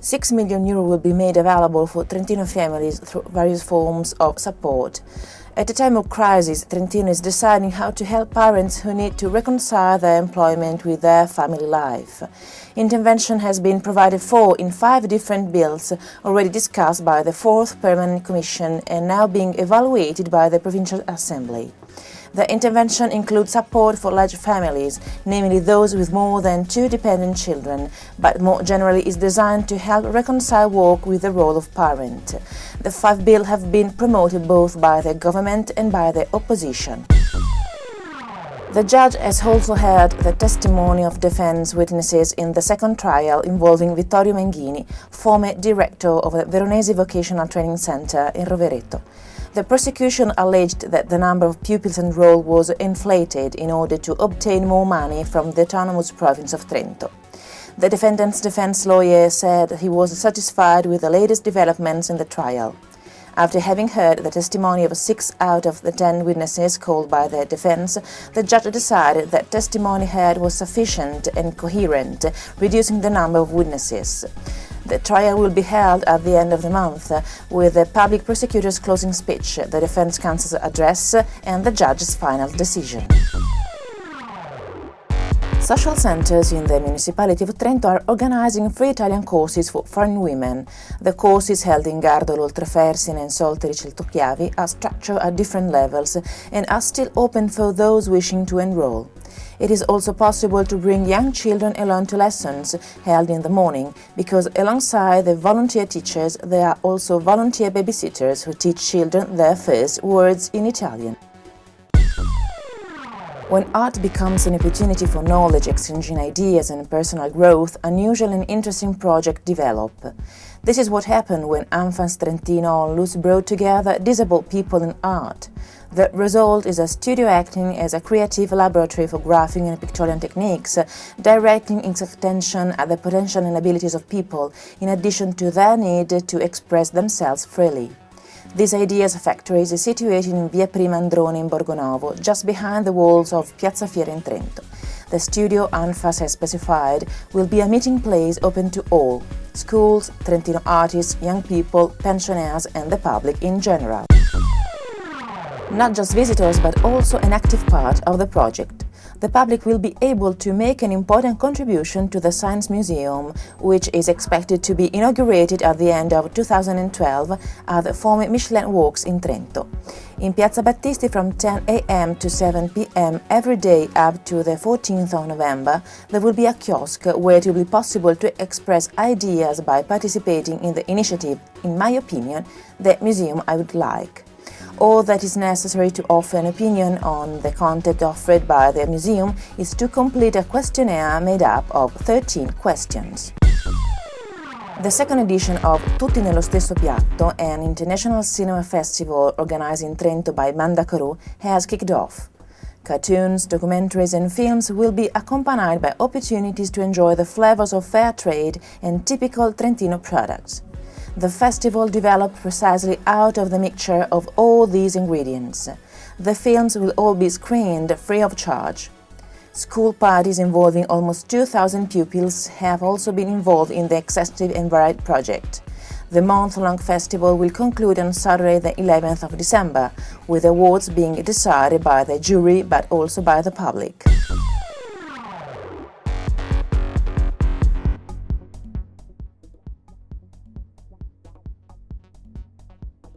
€6 million will be made available for Trentino families through various forms of support. At a time of crisis, Trentino is deciding how to help parents who need to reconcile their employment with their family life. Intervention has been provided for in 5 different bills already discussed by the 4th Permanent Commission and now being evaluated by the Provincial Assembly. The intervention includes support for large families, namely those with more than 2 dependent children, but more generally is designed to help reconcile work with the role of parent. The 5 bills have been promoted both by the government and by the opposition. The judge has also heard the testimony of defense witnesses in the second trial involving Vittorio Menghini, former director of the Veronese Vocational Training Center in Rovereto. The prosecution alleged that the number of pupils enrolled was inflated in order to obtain more money from the autonomous province of Trento. The defendant's defense lawyer said he was satisfied with the latest developments in the trial. After having heard the testimony of 6 out of the 10 witnesses called by the defense, the judge decided that testimony heard was sufficient and coherent, reducing the number of witnesses. The trial will be held at the end of the month, with the public prosecutor's closing speech, the defense counsel's address and the judge's final decision. Social centers in the municipality of Trento are organizing free Italian courses for foreign women. The courses held in Gardolo, Oltrefersine and Solteri Celtochiavi are structured at different levels and are still open for those wishing to enroll. It is also possible to bring young children along to lessons held in the morning, because alongside the volunteer teachers, there are also volunteer babysitters who teach children their first words in Italian. When art becomes an opportunity for knowledge, exchanging ideas and personal growth, unusual and interesting projects develop. This is what happened when Anfans Trentino Onlus brought together disabled people in art. The result is a studio acting as a creative laboratory for graphing and pictorial techniques, directing its attention at the potential and abilities of people, in addition to their need to express themselves freely. This Ideas Factory is situated in Via Prima Androne in Borgonovo, just behind the walls of Piazza Fiera in Trento. The studio, Anfas has specified, will be a meeting place open to all – schools, Trentino artists, young people, pensioners and the public in general. Not just visitors, but also an active part of the project. The public will be able to make an important contribution to the Science Museum, which is expected to be inaugurated at the end of 2012 at the former Michelin Works in Trento. In Piazza Battisti from 10 a.m. to 7 p.m. every day up to the 14th of November, there will be a kiosk where it will be possible to express ideas by participating in the initiative, in my opinion, the museum I would like. All that is necessary to offer an opinion on the content offered by the museum is to complete a questionnaire made up of 13 questions. The second edition of Tutti nello stesso piatto, an international cinema festival organized in Trento by Mandacru, has kicked off. Cartoons, documentaries and films will be accompanied by opportunities to enjoy the flavors of fair trade and typical Trentino products. The festival developed precisely out of the mixture of all these ingredients. The films will all be screened free of charge. School parties involving almost 2,000 pupils have also been involved in the extensive and varied project. The month-long festival will conclude on Saturday the 11th of December, with awards being decided by the jury but also by the public.